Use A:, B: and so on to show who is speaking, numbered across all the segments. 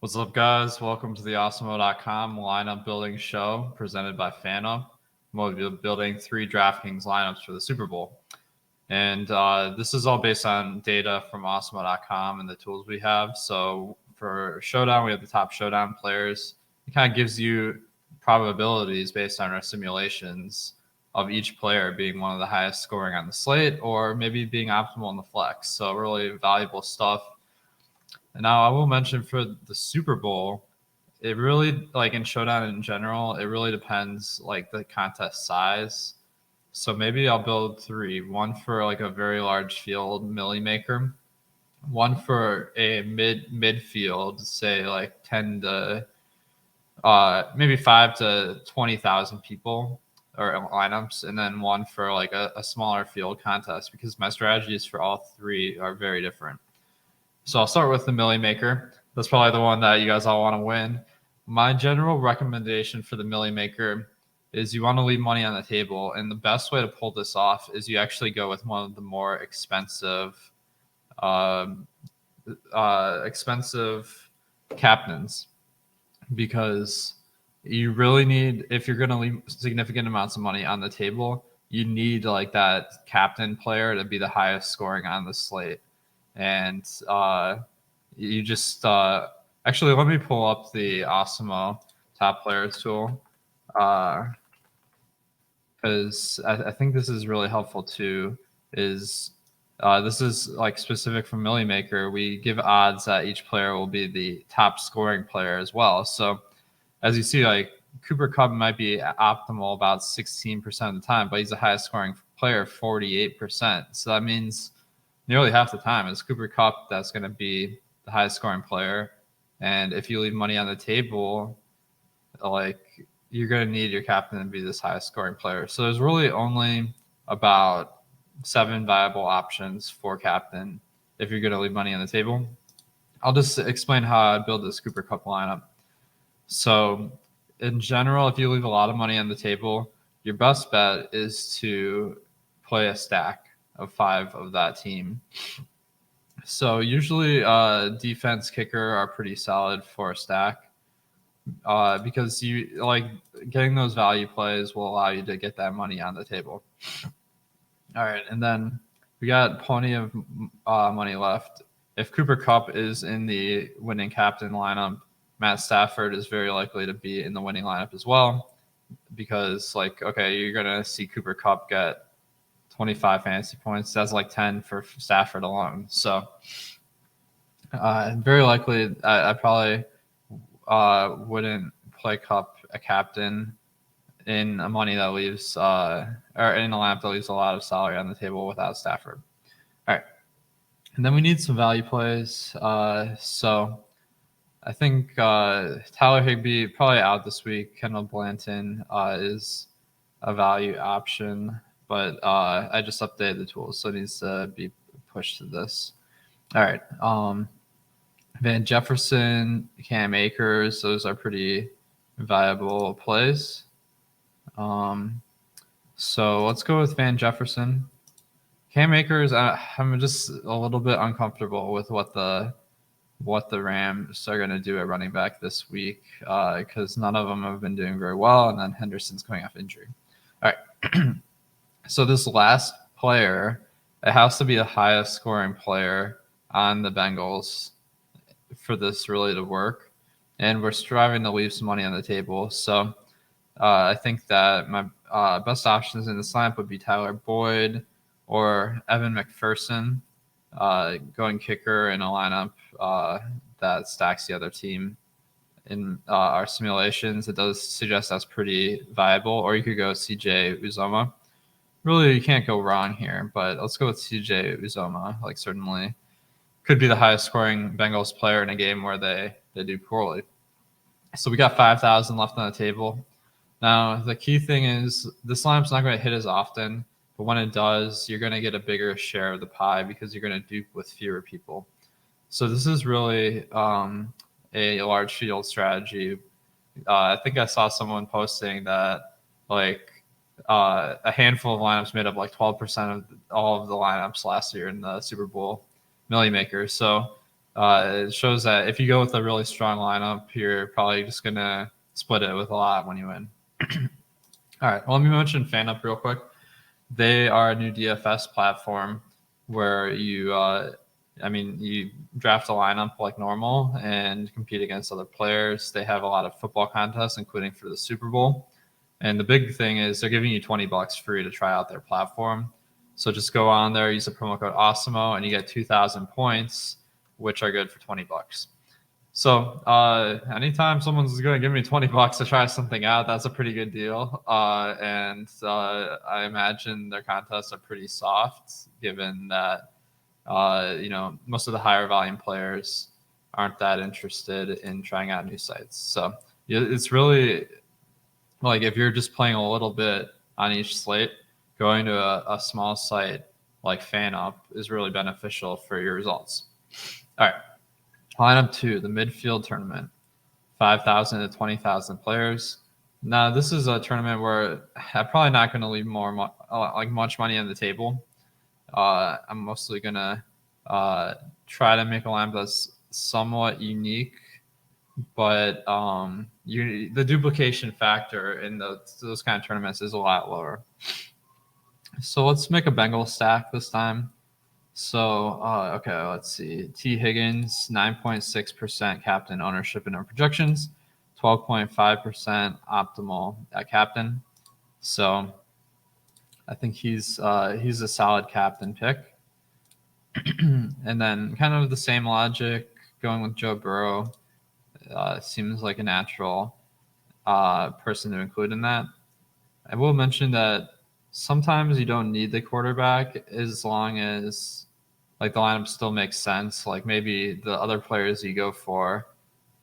A: What's up, guys? Welcome to the Awesemo.com lineup building show presented by Fanup. We'll be building 3 DraftKings lineups for the Super Bowl. And this is all based on data from Awesemo.com and the tools we have. So for Showdown, we have the top Showdown players. It kind of gives you probabilities based on our simulations of each player being one of the highest scoring on the slate or maybe being optimal in the flex. So really valuable stuff. And now I will mention for the Super Bowl, it really, like in Showdown in general, it really depends like the contest size. So maybe I'll build 3, one for like a very large field milli maker, one for a midfield, say like 10 to maybe 5 to 20,000 people or lineups, and then one for like a smaller field contest because my strategies for all 3 are very different. So I'll start with the milli maker. That's probably the one that you guys all want to win. My general recommendation for the milli maker is you want to leave money on the table, and the best way to pull this off is you actually go with one of the more expensive captains, because you really need, if you're going to leave significant amounts of money on the table, you need like that captain player to be the highest scoring on the slate. And you just actually, let me pull up the Awesemo top players tool, because I think this is really helpful too. This is like specific from Millie Maker. We give odds that each player will be the top scoring player as well. So as you see, like Cooper Kupp might be optimal about 16% of the time, but he's the highest scoring player 48%. So that means nearly half the time it's Cooper Kupp that's going to be the highest scoring player. And if you leave money on the table, like you're going to need your captain to be this highest scoring player. So there's really only about 7 viable options for captain if you're going to leave money on the table. I'll just explain how I build this Cooper Kupp lineup. So in general, if you leave a lot of money on the table, your best bet is to play a stack of 5 of that team. So usually defense, kicker are pretty solid for a stack, because you like getting those value plays will allow you to get that money on the table. All right, and then we got plenty of money left. If Cooper Kupp is in the winning captain lineup, Matt Stafford is very likely to be in the winning lineup as well, because like, okay, you're going to see Cooper Kupp get 25 fantasy points. That's like 10 for Stafford alone. So very likely I probably wouldn't play Kupp a captain in a money that leaves or in a lineup that leaves a lot of salary on the table without Stafford. All right. And then we need some value plays. So I think Tyler Higbee probably out this week. Kendall Blanton is a value option, but I just updated the tools, so it needs to be pushed to this. All right. Van Jefferson, Cam Akers, those are pretty viable plays. So let's go with Van Jefferson. Cam Akers, I'm just a little bit uncomfortable with what the Rams are going to do at running back this week, because none of them have been doing very well, and then Henderson's coming off injury. All right. So this last player, it has to be the highest scoring player on the Bengals for this really to work. And we're striving to leave some money on the table. So I think that my best options in this lineup would be Tyler Boyd or Evan McPherson, going kicker in a lineup that stacks the other team. In our simulations, it does suggest that's pretty viable. Or you could go CJ Uzomah. Really, you can't go wrong here, but let's go with CJ Uzomah. Like, certainly could be the highest scoring Bengals player in a game where they do poorly. So we got 5,000 left on the table. Now, the key thing is this lineup's not going to hit as often, but when it does, you're going to get a bigger share of the pie because you're going to dupe with fewer people. So this is really a large field strategy. I think I saw someone posting that like a handful of lineups made up like 12% of all of the lineups last year in the Super Bowl Millie Maker. So it shows that if you go with a really strong lineup, you're probably just going to split it with a lot when you win. All right. Well, let me mention Fanup real quick. They are a new DFS platform where you draft a lineup like normal and compete against other players. They have a lot of football contests, including for the Super Bowl. And the big thing is they're giving you $20 free to try out their platform. So just go on there, use the promo code Awesemo, and you get 2,000 points, which are good for $20. So anytime someone's going to give me $20 to try something out, that's a pretty good deal. And I imagine their contests are pretty soft, given that most of the higher volume players aren't that interested in trying out new sites. So it's really like if you're just playing a little bit on each slate, going to a small site like Fanup is really beneficial for your results. All right. Lineup 2, the midfield tournament, 5,000 to 20,000 players. Now, this is a tournament where I'm probably not going to leave much money on the table. I'm mostly going to try to make a lineup that's somewhat unique, but the duplication factor in those kind of tournaments is a lot lower. So let's make a Bengal stack this time. So, okay, let's see. T. Higgins, 9.6% captain ownership in our projections, 12.5% optimal at captain. So, I think he's a solid captain pick. And then, kind of the same logic, going with Joe Burrow seems like a natural person to include in that. I will mention that sometimes you don't need the quarterback as long as like the lineup still makes sense. Like maybe the other players you go for,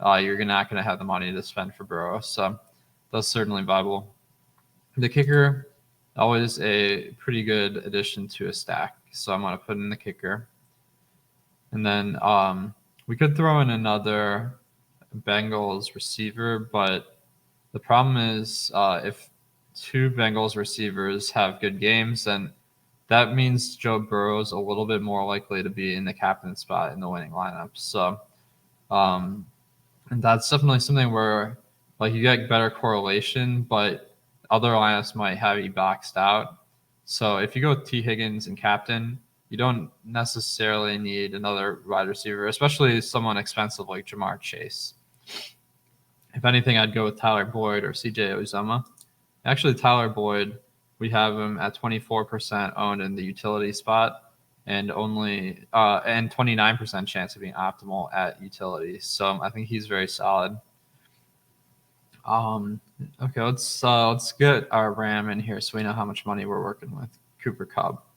A: you're not going to have the money to spend for Burrow. So that's certainly viable. The kicker, always a pretty good addition to a stack. So I'm going to put in the kicker. And then we could throw in another Bengals receiver, but the problem is if two Bengals receivers have good games, then that means Joe Burrow's a little bit more likely to be in the captain spot in the winning lineup. So, and that's definitely something where like you get better correlation, but other lineups might have you boxed out. So if you go with T. Higgins and captain, you don't necessarily need another wide receiver, especially someone expensive like Jamar Chase. If anything, I'd go with Tyler Boyd or CJ Uzomah. Actually, Tyler Boyd, we have him at 24% owned in the utility spot and only and 29% chance of being optimal at utility. So I think he's very solid. Okay, let's get our RAM in here so we know how much money we're working with. Cooper Kupp,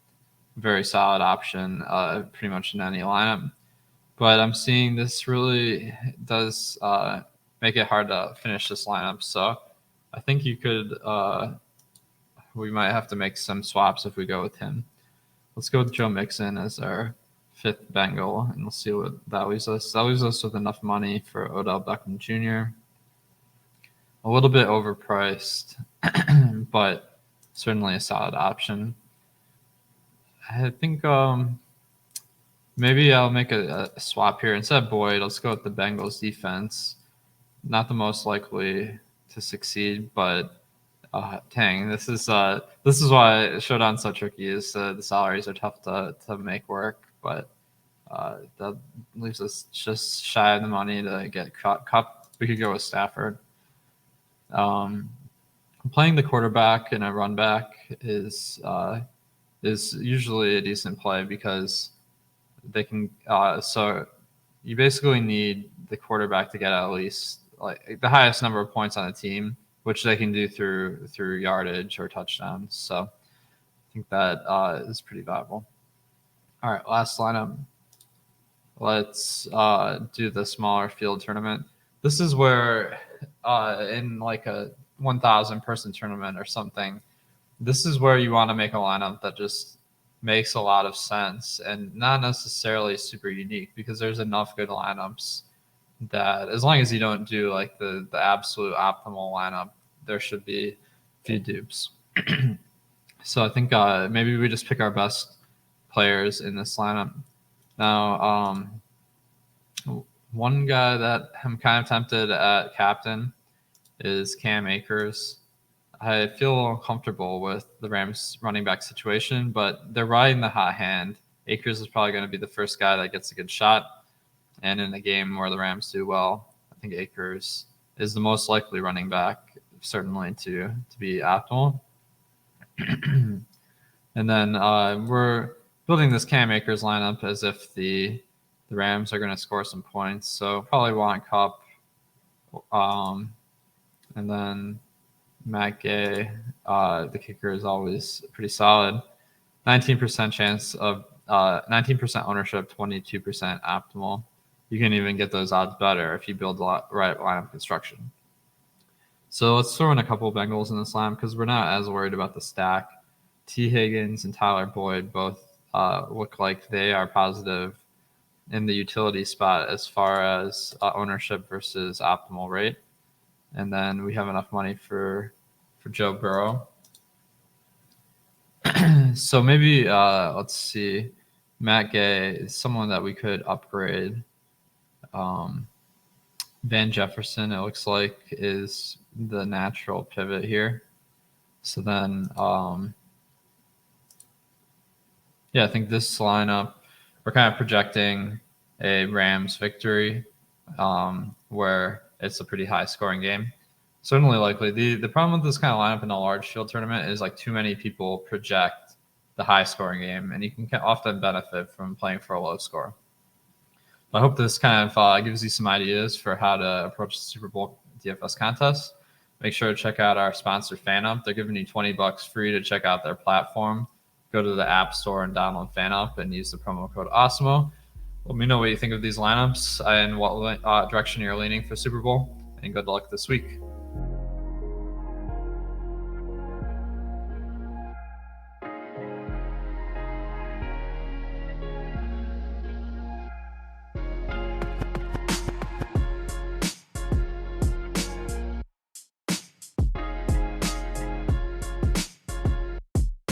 A: very solid option, pretty much in any lineup. But I'm seeing this really does make it hard to finish this lineup. So I think you could. We might have to make some swaps if we go with him. Let's go with Joe Mixon as our fifth Bengal, and we'll see what that leaves us. That leaves us with enough money for Odell Beckham Jr. A little bit overpriced, but certainly a solid option. I think maybe I'll make a swap here. Instead of Boyd, let's go with the Bengals defense. Not the most likely to succeed, but dang, this is why Showdown's so tricky. Is the salaries are tough to make work, but that leaves us just shy of the money to get Kupp. We could go with Stafford. Playing the quarterback and a run back is usually a decent play because they can. So you basically need the quarterback to get at least like the highest number of points on the team, which they can do through yardage or touchdowns. So I think that is pretty viable. All right, last lineup. Let's do the smaller field tournament. This is where in like a 1,000 person tournament or something, this is where you want to make a lineup that just makes a lot of sense and not necessarily super unique because there's enough good lineups that as long as you don't do like the absolute optimal lineup, there should be a few dupes. So I think maybe we just pick our best players in this lineup. Now, One guy that I'm kind of tempted at captain is Cam Akers. I feel uncomfortable with the Rams running back situation, but they're riding the hot hand. Akers is probably going to be the first guy that gets a good shot. And in a game where the Rams do well, I think Akers is the most likely running back, certainly to be optimal. And then we're building this Cam Akers lineup as if the Rams are going to score some points. So probably want Cup. And then Matt Gay, the kicker, is always pretty solid. 19% chance of 19% ownership, 22% optimal. You can even get those odds better if you build the right lineup construction. So let's throw in a couple of Bengals in this line because we're not as worried about the stack. T. Higgins and Tyler Boyd both look like they are positive in the utility spot as far as ownership versus optimal rate. And then we have enough money for Joe Burrow. So maybe let's see. Matt Gay is someone that we could upgrade. Van Jefferson, it looks like, is the natural pivot here. So then, I think this lineup, we're kind of projecting a Rams victory where it's a pretty high scoring game. Certainly likely. The problem with this kind of lineup in a large field tournament is like too many people project the high scoring game, and you can often benefit from playing for a low score. I hope this kind of gives you some ideas for how to approach the Super Bowl DFS contest. Make sure to check out our sponsor, Fanup. They're giving you $20 free to check out their platform. Go to the App Store and download Fanup and use the promo code Awesemo. Let me know what you think of these lineups and what direction you're leaning for Super Bowl. And good luck this week.